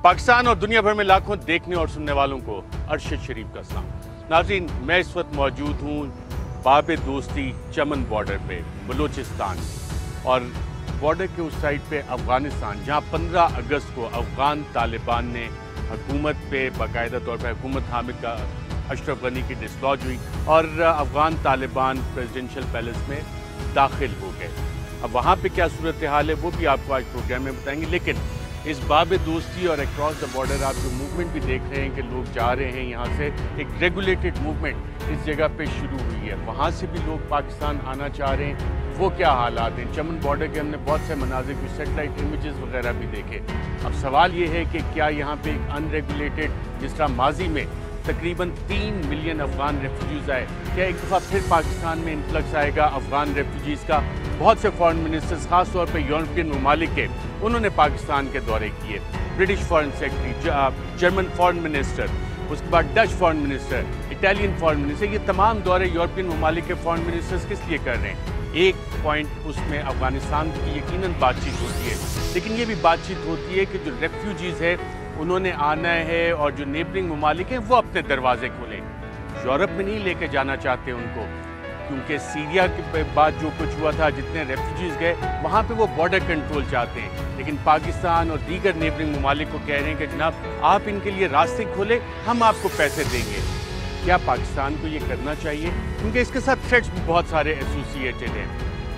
पाकिस्तान और दुनिया भर में लाखों देखने और सुनने वालों को अरशद शरीफ का सलाम। नाज़रीन, मैं इस वक्त मौजूद हूँ बाब दोस्ती चमन बॉर्डर पे बलूचिस्तान, और बॉर्डर के उस साइड पे अफ़गानिस्तान, जहाँ 15 अगस्त को अफ़गान तालिबान ने हुकूमत पे बाकायदा तौर पर हुकूमत हामिद का अशरफ गनी की डिसलॉज हुई और अफ़गान तालिबान प्रेसिडेंशियल पैलेस में दाखिल हो गए। अब वहाँ पे क्या सूरत हाल है वो भी आपको आज प्रोग्राम में बताएंगे, लेकिन इस बाब दोस्ती और अक्रॉस द बॉर्डर आप जो मूवमेंट भी देख रहे हैं कि लोग जा रहे हैं यहाँ से, एक रेगुलेटेड मूवमेंट इस जगह पे शुरू हुई है। वहाँ से भी लोग पाकिस्तान आना चाह रहे हैं, वो क्या हालात हैं। चमन बॉर्डर के हमने बहुत से मनाजिर कुछ सेटेलाइट इमेजेस वगैरह भी देखे। अब सवाल ये है कि क्या यहाँ पे एक अनरेगुलेटेड, जिस तरह माजी में तकरीबन 3 मिलियन अफगान रेफ्यूजीज़ आए, क्या एक दफ़ा फिर पाकिस्तान में इन्फ्लक्स आएगा अफगान रेफ्यूजीज़ का। बहुत से फॉरेन मिनिस्टर्स, ख़ास तौर पे यूरोपियन ममालिक के, उन्होंने पाकिस्तान के दौरे किए। British foreign secretary, German foreign minister, उसके बाद Dutch foreign minister, Italian foreign minister, ये तमाम दौरे यूरोपियन ममालिक के फॉरेन मिनिस्टर्स किस लिए कर रहे हैं। एक पॉइंट उसमें अफगानिस्तान की यकीनन बातचीत होती है, लेकिन ये भी बातचीत होती है कि जो रेफ्यूजीज़ है उन्होंने आना है और जो नेबरिंग ममालिक हैं वो अपने दरवाजे खोलें। यूरोप में नहीं लेके जाना चाहते उनको, क्योंकि सीरिया के बाद जो कुछ हुआ था, जितने रेफ्यूजीज़ गए वहाँ पे वो बॉर्डर कंट्रोल चाहते हैं, लेकिन पाकिस्तान और दीगर नेबरिंग ममालिक को कह रहे हैं कि जनाब आप इनके लिए रास्ते खोले, हम आपको पैसे देंगे। क्या पाकिस्तान को ये करना चाहिए? क्योंकि इसके साथ थ्रेट्स भी बहुत सारे एसोसिएटेड हैं।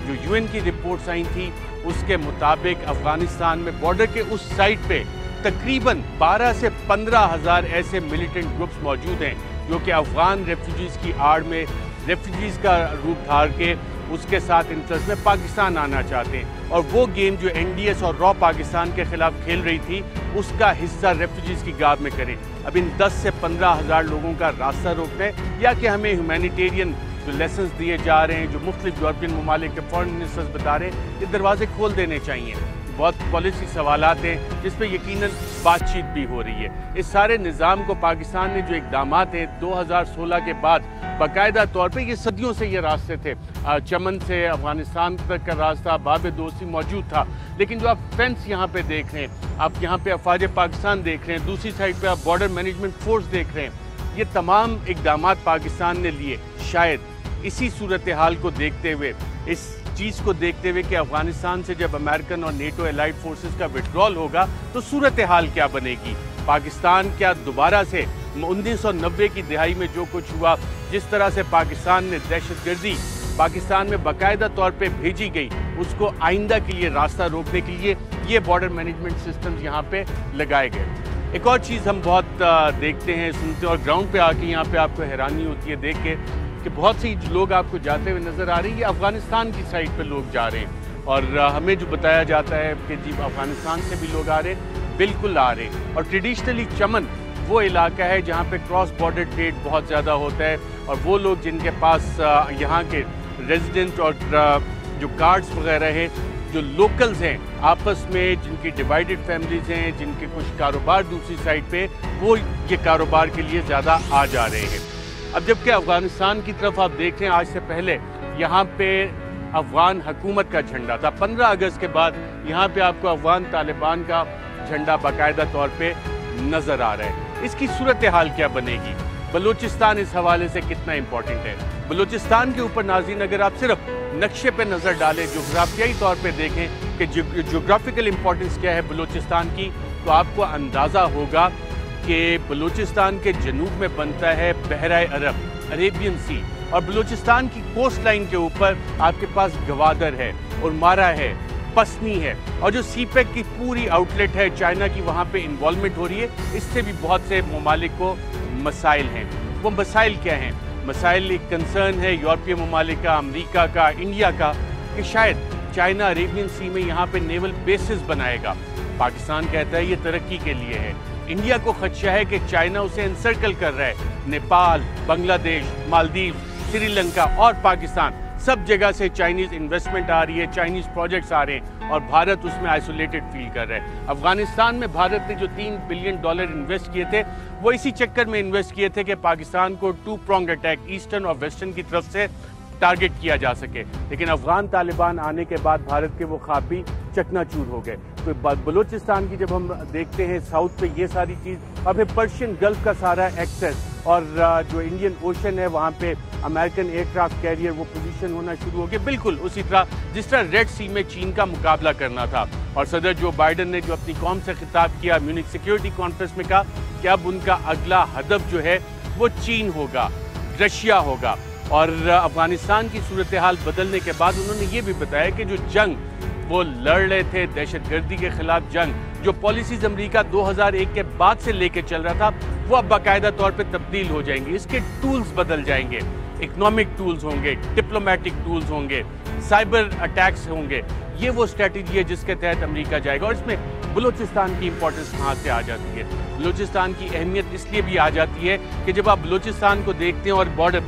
जो यूएन की रिपोर्ट्स आई थी उसके मुताबिक अफगानिस्तान में बॉर्डर के उस साइड पे तकरीबन 12 से 15 हज़ार ऐसे मिलिटेंट ग्रुप्स मौजूद हैं जो कि अफगान रेफ्यूजीज़ की आड़ में रेफ्यूजीज़ का रूप धार के उसके साथ इंटरेस्ट में पाकिस्तान आना चाहते हैं। और वो गेम जो एनडीएस और रॉ पाकिस्तान के खिलाफ खेल रही थी उसका हिस्सा रेफ्यूजीज़ की गाब में करें। अब इन 10 से 15 हज़ार लोगों का रास्ता रोकना है, या कि हमें ह्यूमैनिटेरियन जो लेसन्स दिए जा रहे हैं, जो मुख्तलिफ यूरोपियन ममालिक के फॉरेन मिनिस्टर्स बता रहे हैं, ये दरवाजे खोल देने चाहिए। बहुत पॉलिसी सवालात हैं जिस पे यकीनन बातचीत भी हो रही है। इस सारे निज़ाम को पाकिस्तान ने जो इक़दामात हैं 2016 के बाद बाकायदा तौर पे, ये सदियों से ये रास्ते थे, चमन से अफ़गानिस्तान तक का रास्ता बाब दोस्ती मौजूद था, लेकिन जो आप फेंस यहाँ पे देख रहे हैं, आप यहाँ पे अफवाज पाकिस्तान देख रहे हैं, दूसरी साइड पे आप बॉर्डर मैनेजमेंट फोर्स देख रहे हैं, ये तमाम इक़दामात पाकिस्तान ने लिए। शायद इसी सूरत हाल को देखते हुए, इस चीज़ को देखते हुए कि अफगानिस्तान से जब अमेरिकन और नेटो एलाइड फोर्सेस का विड्रॉल होगा तो सूरत हाल क्या बनेगी। पाकिस्तान क्या दोबारा से 1990 की दिहाई में जो कुछ हुआ, जिस तरह से पाकिस्तान ने दहशतगर्दी पाकिस्तान में बाकायदा तौर पे भेजी गई, उसको आइंदा के लिए रास्ता रोकने के लिए ये बॉर्डर मैनेजमेंट सिस्टम यहाँ पे लगाए गए। एक और चीज़ हम बहुत देखते हैं, सुनते हैं, और ग्राउंड पे आके यहाँ पे आपको हैरानी होती है देख के कि बहुत सी लोग आपको जाते हुए नज़र आ रही है। अफ़गानिस्तान की साइड पे लोग जा रहे हैं, और हमें जो बताया जाता है कि जी अफ़गानिस्तान से भी लोग आ रहे हैं, बिल्कुल आ रहे हैं। और ट्रेडिशनली चमन वो इलाका है जहाँ पे क्रॉस बॉर्डर ट्रेड बहुत ज़्यादा होता है, और वो लोग जिनके पास यहाँ के रेजिडेंट और जो कार्ड्स वगैरह हैं, जो लोकल्स हैं आपस में, जिनकी डिवाइडेड फैमिलीज़ हैं, जिनके कुछ कारोबार दूसरी साइड पे, वो ये कारोबार के लिए ज़्यादा आ जा रहे हैं। अब जबकि अफ़गानिस्तान की तरफ आप देखें, आज से पहले यहाँ पे अफ़गान हुकूमत का झंडा था। 15 अगस्त के बाद यहाँ पे आपको अफ़गान तालिबान का झंडा बाकायदा तौर पे नज़र आ रहा है। इसकी सूरत हाल क्या बनेगी? बलूचिस्तान इस हवाले से कितना इम्पोर्टेंट है? बलूचिस्तान के ऊपर नाज़रीन अगर आप सिर्फ नक्शे पे नज़र डालें, जोग्राफियाई तौर पे देखें कि जोग्राफिकल इम्पोर्टेंस क्या है बलूचिस्तान की, तो आपको अंदाज़ा होगा कि बलूचिस्तान के जनूब में बनता है बहराए अरब, अरेबियन सी, और बलूचिस्तान की कोस्ट लाइन के ऊपर आपके पास गवादर है, उर्मारा है, पसनी है, और जो सीपेक की पूरी आउटलेट है चाइना की, वहाँ पे इन्वॉल्वमेंट हो रही है। इससे भी बहुत से ममालिक को मसाइल हैं। वो मसाइल क्या हैं? मसाइल एक कंसर्न है यूरोपीय ममालिक का, अमरीका का, इंडिया का, कि शायद चाइना अरेबियन सी में यहाँ पे नेवल बेसिस बनाएगा। पाकिस्तान कहता है ये तरक्की के लिए है। इंडिया को खदशा है कि चाइना उसे एनसर्कल कर रहा है। नेपाल, बांग्लादेश, मालदीव, श्रीलंका और पाकिस्तान, सब जगह से चाइनीज़ इन्वेस्टमेंट आ रही है, चाइनीज़ प्रोजेक्ट्स आ रहे हैं, और भारत उसमें आइसोलेटेड फील कर रहा है। अफगानिस्तान में भारत ने जो $3 बिलियन इन्वेस्ट किए थे, वो इसी चक्कर में इन्वेस्ट किए थे कि पाकिस्तान को 2 pronged अटैक ईस्टर्न और वेस्टर्न की तरफ से टारगेट किया जा सके। लेकिन अफगान तालिबान आने के बाद भारत के वो ख्वाब भी चकनाचूर हो गए। बलूचिस्तान की जब हम देखते हैं साउथ पे ये सारी चीज़, और फिर पर्शियन गल्फ का सारा एक्सेस, और जो इंडियन ओशन है वहाँ पे अमेरिकन एयरक्राफ्ट कैरियर वो पोजीशन होना शुरू हो गए, बिल्कुल उसी तरह जिस तरह रेड सी में चीन का मुकाबला करना था। और सदर जो बाइडन ने जो अपनी कौम से खिताब किया म्यूनिख सिक्योरिटी कॉन्फ्रेंस में, कहा कि अब उनका अगला हदफ जो है वो चीन होगा, रशिया होगा। और अफगानिस्तान की सूरत हाल बदलने के बाद उन्होंने ये भी बताया कि जो जंग वो लड़ रहे थे, दहशतगर्दी के खिलाफ जंग, जो पॉलिसीज अमेरिका 2001 के बाद से लेके चल रहा था, वो अब बाकायदा तौर पे तब्दील हो जाएंगी। इसके टूल्स बदल जाएंगे, इकोनॉमिक टूल्स होंगे, डिप्लोमेटिक टूल्स होंगे, साइबर अटैक्स होंगे। ये वो स्ट्रेटजी है जिसके तहत अमेरिका जाएगा। और इसमें बलूचिस्तान की इंपॉर्टेंस कहाँ से आ जाती है? बलूचिस्तान की अहमियत इसलिए भी आ जाती है कि जब आप बलूचिस्तान को देखते हैं और बॉर्डर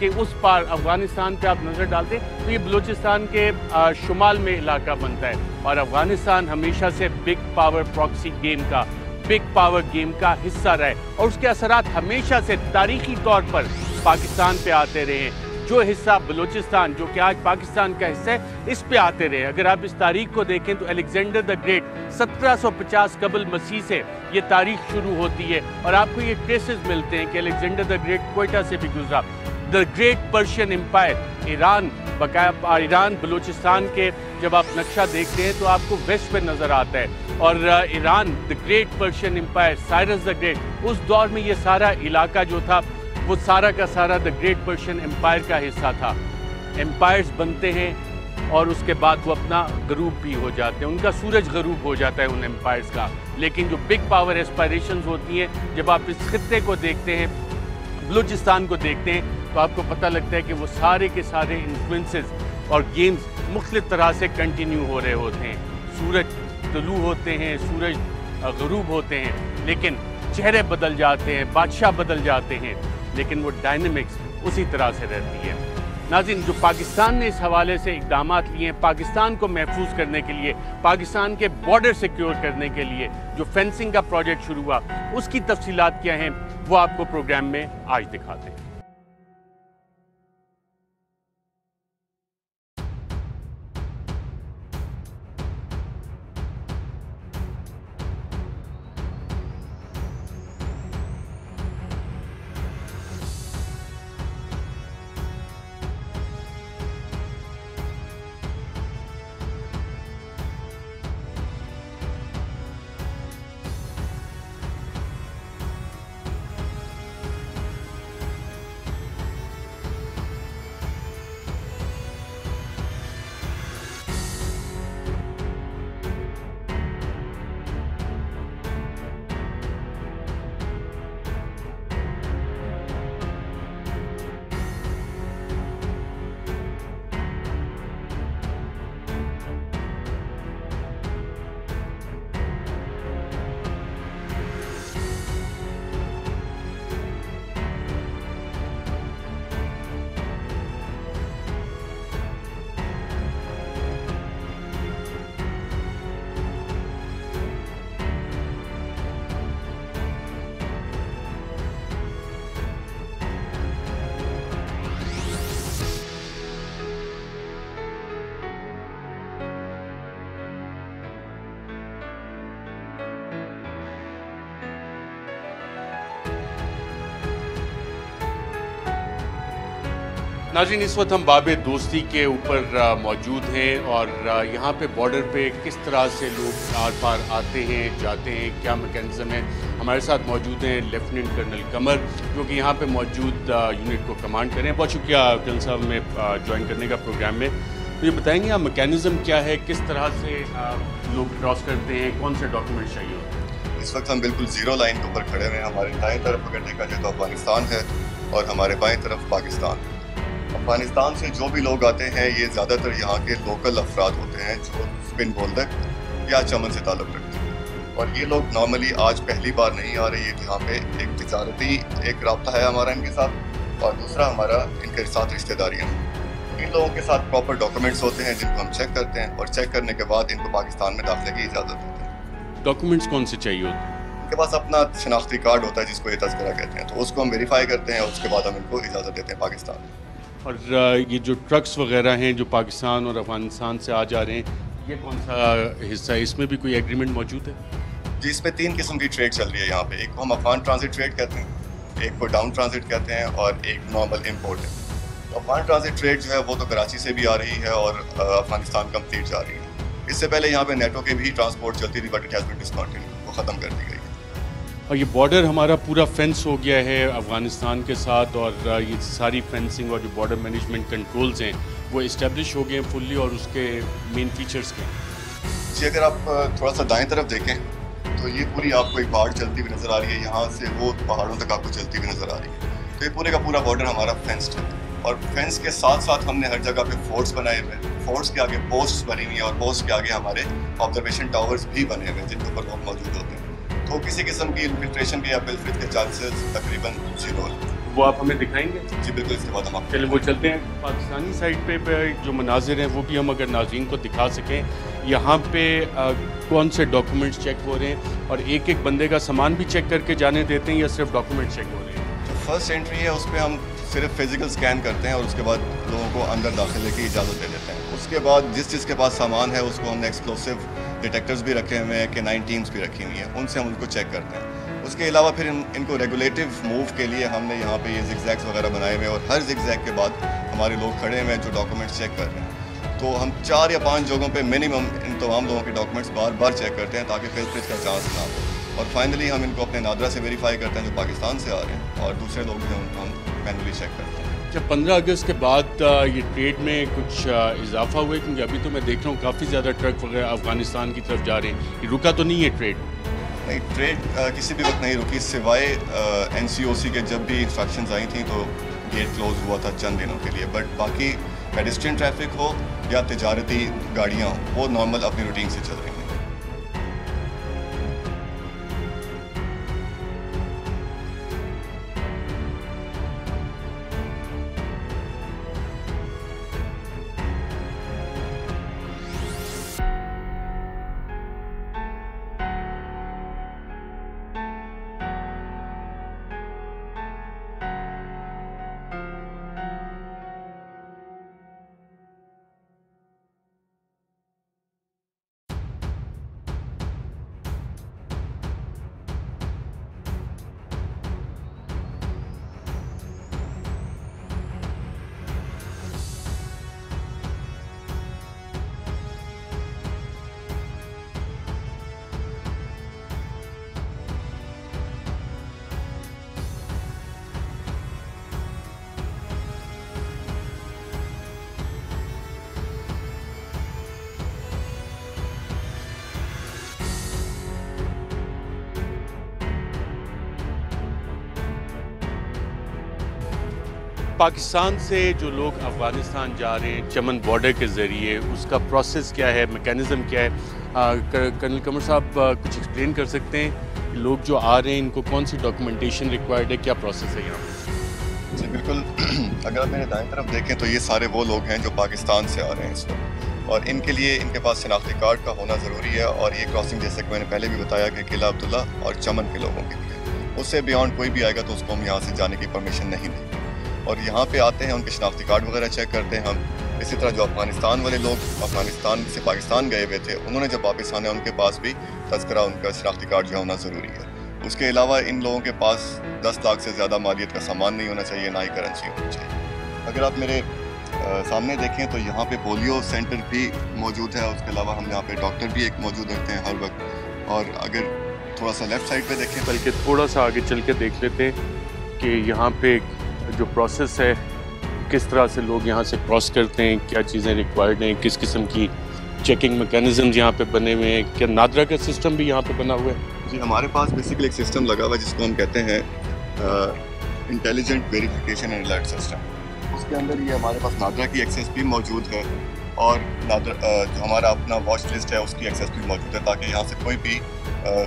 के उस पार अफगानिस्तान पे आप नज़र डालते हैं तो ये बलूचिस्तान के शुमाल में इलाका बनता है। और अफगानिस्तान हमेशा से बिग पावर प्रॉक्सी गेम का, बिग पावर गेम का हिस्सा रहे, और उसके असरात हमेशा से तारीखी तौर पर पाकिस्तान पे आते रहे हैं। जो हिस्सा बलूचिस्तान जो कि आज पाकिस्तान का हिस्सा है, इस पे आते रहे। अगर आप इस तारीख को देखें तो अलेक्जेंडर द ग्रेट 1750 कबल मसीह से ये तारीख शुरू होती है, और आपको ये ट्रेसेस मिलते हैं कि अलेक्जेंडर द ग्रेट क्वेटा से भी गुजरा। The great Persian empire, Iran Balochistan के जब आप नक्शा देखते हैं तो आपको वेस्ट पे नज़र आता है, और Iran the great Persian empire, Cyrus the great, उस दौर में ये सारा इलाका जो था वो सारा का सारा द ग्रेट पर्शियन एम्पायर का हिस्सा था। एम्पायर्स बनते हैं और उसके बाद वो अपना गरूब भी हो जाते हैं, उनका सूरज गरूब हो जाता है उन एम्पायर्स का। लेकिन जो बिग पावर एस्पायरेशंस होती हैं, जब आप इस खित्ते को देखते हैं, बलूचिस्तान को देखते हैं, तो आपको पता लगता है कि वो सारे के सारे इन्फ्लुएंसेस और गेम्स मुख्तलिफ तरह से कंटिन्यू हो रहे होते हैं। सूरज तलू होते हैं, सूरज गरूब होते हैं, लेकिन चेहरे बदल जाते हैं, बादशाह बदल जाते हैं, लेकिन वो डायनेमिक्स उसी तरह से रहती है। नाज़रीन, जो पाकिस्तान ने इस हवाले से इक़दाम लिए हैं पाकिस्तान को महफूज करने के लिए, पाकिस्तान के बॉर्डर सिक्योर करने के लिए, जो फेंसिंग का प्रोजेक्ट शुरू हुआ, उसकी तफसीलात क्या हैं वो आपको प्रोग्राम में आज दिखाते हैं। नाज़रीन, इस वक्त हम बाबे दोस्ती के ऊपर मौजूद हैं, और यहाँ पे बॉर्डर पे किस तरह से लोग आर पार आते हैं जाते हैं, क्या मैकेनिज़्म है। हमारे साथ मौजूद हैं लेफ्टिनेंट कर्नल कमर, जो कि यहाँ पे मौजूद यूनिट को कमांड करें। बहुत शुक्रिया कर्नल साहब में ज्वाइन करने का प्रोग्राम में। तो ये बताएंगे आप मैकेनिज़्म क्या है, किस तरह से लोग क्रॉस करते हैं, कौन से डॉक्यूमेंट चाहिए होते हैं? इस वक्त हम बिल्कुल ज़ीरो लाइन के ऊपर खड़े हुए हैं। हमारे दाएं तरफ अगर देखा जाए तो अफगानिस्तान है, और हमारे बाएं तरफ पाकिस्तान। अफगानिस्तान से जो भी लोग आते हैं ये ज़्यादातर यहाँ के लोकल अफराद होते हैं जो स्पिन बोल्डर या चमन से ताल्लुक़ रखते हैं, और ये लोग नॉर्मली आज पहली बार नहीं आ रहे हैं। यहाँ पे एक तिजारती एक रब्ता है हमारा इनके साथ, और दूसरा हमारा इनके साथ रिश्तेदारियाँ। इन लोगों के साथ प्रॉपर डॉक्यूमेंट्स होते हैं जिनको हम चेक करते हैं, और चेक करने के बाद इनको पाकिस्तान में दाखिले की इजाज़त देते हैं। डॉक्यूमेंट्स कौन से चाहिए होते हैं? इनके पास अपना शनाख्ती कार्ड होता है जिसको ये तज़किरा कहते हैं, तो उसको हम वेरीफाई करते हैं, और उसके बाद हम इनको इजाज़त देते हैं पाकिस्तान में। और ये जो ट्रक्स वगैरह हैं जो पाकिस्तान और अफगानिस्तान से आ जा रहे हैं, یہ کون سا حصہ ہے؟ اس میں بھی کوئی ایگریمنٹ موجود ہے؟ جی اس میں 3 قسم کی ٹریڈ چل رہی ہے یہاں پہ. ایک کو ہم افغان ٹرانزٹ ٹریڈ کہتے ہیں, ایک کو ڈاؤن ٹرانزٹ کہتے ہیں, اور ایک نارمل امپورٹ ہے. افغان ٹرانزٹ ٹریڈ جو ہے وہ تو کراچی سے بھی آ رہی ہے اور افغانستان کمپلیٹ جا رہی ہے. اس سے پہلے یہاں پہ نیٹو کے بھی ٹرانسپورٹ چلتی تھی, but it has been discontinued, وہ ختم کر دی گئی ہے. اور یہ بارڈر ہمارا پورا فینس ہو گیا ہے افغانستان کے ساتھ, اور یہ ساری فینسنگ اور جو بارڈر مینجمنٹ کنٹرولز ہیں وہ اسٹیبلش ہو گئے ہیں فلی, اور اس کے مین فیچرز کے. جی اگر آپ تھوڑا سا دائیں طرف دیکھیں تو یہ پوری آپ کو ایک پہاڑ چلتی ہوئی نظر آ رہی ہے, یہاں سے وہ پہاڑوں تک آپ کو چلتی ہوئی نظر آ رہی ہے. تو یہ پورے کا پورا بارڈر ہمارا فینسڈ ہے, اور فینس کے ساتھ ساتھ ہم نے ہر جگہ پہ فورٹس بنائے ہوئے ہیں. فورٹس کے آگے پوسٹس بنی ہوئی ہیں, اور پوسٹ کے آگے ہمارے آبزرویشن ٹاورز بھی بنے ہوئے ہیں جن کے اوپر لوگ موجود ہوتے ہیں. تو کسی قسم کی انفلٹریشن کے یا پلفرت کے چانسز تقریباً 0 ہیں. وہ آپ ہمیں دکھائیں گے؟ جی بالکل, اس کے بعد ہم آپ چلیں وہ چلتے ہیں. پاکستانی سائڈ پہ جو مناظر ہیں وہ بھی ہم اگر ناظرین کو دکھا سکیں. یہاں پہ کون سے ڈاکومنٹس چیک ہو رہے ہیں, اور ایک ایک بندے کا سامان بھی چیک کر کے جانے دیتے ہیں یا صرف ڈاکومنٹ چیک ہو رہے ہیں؟ جو فرسٹ انٹری ہے اس پہ ہم صرف فزیکل سکین کرتے ہیں, اور اس کے بعد لوگوں کو اندر داخلے کی اجازت دے دیتے ہیں. اس کے بعد جس کے پاس سامان ہے اس کو ہم نے ایکسپلوسیو ڈیٹیکٹرز بھی رکھے ہوئے ہیں, کہ 9 ٹیمز بھی رکھی ہوئی ہیں, ان سے ہم ان کو چیک کرتے ہیں. اس کے علاوہ پھر ان کو ریگولیٹو موو کے لیے ہم نے یہاں پہ یہ زگ زیگس وغیرہ بنائے ہوئے ہیں, اور ہر زگ زیگ کے بعد ہمارے لوگ کھڑے ہوئے ہیں جو ڈاکومنٹس چیک کر رہے ہیں. تو ہم 4 یا 5 جگہوں پہ منیمم ان تمام لوگوں کے ڈاکومنٹس بار بار چیک کرتے ہیں تاکہ فلٹریج کا چانس نہ ہو. اور فائنلی ہم ان کو اپنے نادرا سے ویریفائی کرتے ہیں جو پاکستان سے آ رہے ہیں, اور دوسرے لوگ بھی ہیں ان کو ہم مینولی چیک کرتے ہیں. جب 15 اگست کے بعد یہ ٹریڈ میں کچھ اضافہ ہوا ہے؟ کیونکہ ابھی تو میں دیکھ رہا ہوں کافی زیادہ ٹرک وغیرہ افغانستان کی طرف جا رہے ہیں. یہ رکا تو نہیں ہے ٹریڈ؟ نہیں, ٹریڈ کسی بھی وقت نہیں رکی, سوائے NCOC کے جب بھی انسٹرکشنز آئی تھیں تو گیٹ کلوز ہوا تھا چند دنوں کے لیے. بٹ باقی پیڈسٹرین ٹریفک ہو یا تجارتی گاڑیاں ہوں, وہ نارمل اپنی روٹین سے چل رہی ہیں. پاکستان سے جو لوگ افغانستان جا رہے ہیں چمن بارڈر کے ذریعے, اس کا پروسیس کیا ہے, میکینزم کیا ہے؟ کرنل قمر صاحب کچھ ایکسپلین کر سکتے ہیں لوگ جو آ رہے ہیں ان کو کون سی ڈاکومنٹیشن ریکوائرڈ ہے, کیا پروسیس ہے یہاں پہ؟ جی بالکل, اگر آپ میرے دائیں طرف دیکھیں تو یہ سارے وہ لوگ ہیں جو پاکستان سے آ رہے ہیں اس وقت, اور ان کے لیے ان کے پاس شناختی کارڈ کا ہونا ضروری ہے. اور یہ کراسنگ جیسے کہ میں نے پہلے بھی بتایا کہ قلعہ عبداللہ اور چمن کے لوگوں کے لیے, اس سے بیانڈ کوئی بھی آئے گا تو اس کو ہم یہاں سے جانے کی پرمیشن نہیں دیں گے. اور یہاں پہ آتے ہیں ان کے شناختی کارڈ وغیرہ چیک کرتے ہیں ہم. اسی طرح جو افغانستان والے لوگ افغانستان سے پاکستان گئے ہوئے تھے, انہوں نے جب واپس آنا ہے ان کے پاس بھی تذکرہ ان کا شناختی کارڈ جو ہونا ضروری ہے. اس کے علاوہ ان لوگوں کے پاس 10 لاکھ سے زیادہ مالیت کا سامان نہیں ہونا چاہیے, نہ ہی کرنسی ہونی چاہیے. اگر آپ میرے سامنے دیکھیں تو یہاں پہ پولیو سینٹر بھی موجود ہے. اس کے علاوہ ہم یہاں پہ ڈاکٹر بھی ایک موجود رکھتے ہیں ہر وقت. اور اگر تھوڑا سا لیفٹ سائڈ پہ دیکھیں, بلکہ تھوڑا سا آگے چل کے دیکھ لیتے ہیں کہ یہاں پہ جو پروسیس ہے کس طرح سے لوگ یہاں سے کراس کرتے ہیں, کیا چیزیں ریکوائرڈ ہیں, کس قسم کی چیکنگ میکینزمز یہاں پہ بنے ہوئے ہیں, کیا نادرا کا سسٹم بھی یہاں پہ بنا ہوا ہے؟ جی ہمارے پاس بیسیکلی ایک سسٹم لگا ہوا ہے جس کو ہم کہتے ہیں intelligent verification and alert system. اس کے اندر یہ ہمارے پاس نادرا کی ایکسیس بھی موجود ہے, اور نادرا جو ہمارا اپنا واچ لسٹ ہے اس کی ایکسیس بھی موجود ہے, تاکہ یہاں سے کوئی بھی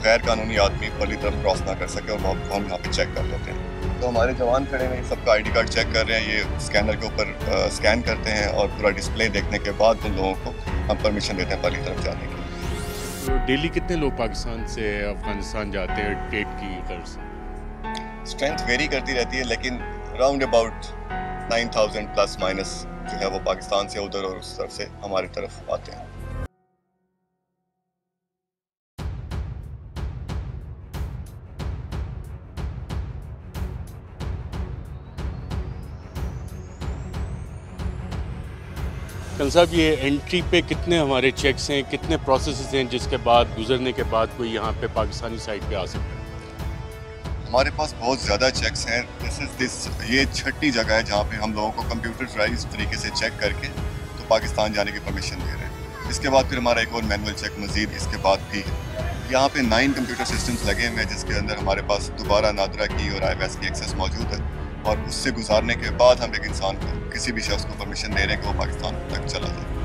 غیر قانونی آدمی پرلی طرف کراس نہ کر سکے, اور وہ ہم یہاں پہ چیک کر لیتے ہیں. تو ہمارے جوان کھڑے ہیں, سب کا ID کارڈ چیک کر رہے ہیں, یہ اسکینر کے اوپر اسکین کرتے ہیں, اور پورا ڈسپلے دیکھنے کے بعد ان لوگوں کو ہم پرمیشن دیتے ہیں پرلی طرف جانے کی. تو ڈیلی کتنے لوگ پاکستان سے افغانستان جاتے ہیں ٹریڈ کی غرض سے؟ اسٹرینتھ ویری کرتی رہتی ہے, لیکن راؤنڈ اباؤٹ 9000 پلس مائنس جو ہے وہ پاکستان سے ادھر اور اس طرف سے ہماری طرف آتے ہیں. कल साहब ये एंट्री पे कितने हमारे चेक्स हैं, कितने प्रोसेसेस हैं जिसके बाद गुजरने के बाद कोई यहाँ पे पाकिस्तानी साइड पे आ सकता है? हमारे पास बहुत ज़्यादा चेक्स हैं। ये छठी जगह है जहाँ पे हम लोगों को कंप्यूटराइज तरीके से चेक करके तो पाकिस्तान जाने की परमिशन दे रहे हैं। इसके बाद फिर हमारा एक और मैनुअल चेक मज़ीद इसके बाद भी है। यहाँ पे 9 कंप्यूटर सिस्टम्स लगे हुए हैं जिसके अंदर हमारे पास दोबारा नादरा की और IMS की एक्सेस मौजूद है, और उससे गुजारने के बाद हम एक इंसान को, किसी भी शख्स को परमिशन दे रहे हैं कि वो पाकिस्तान तक चला जाए।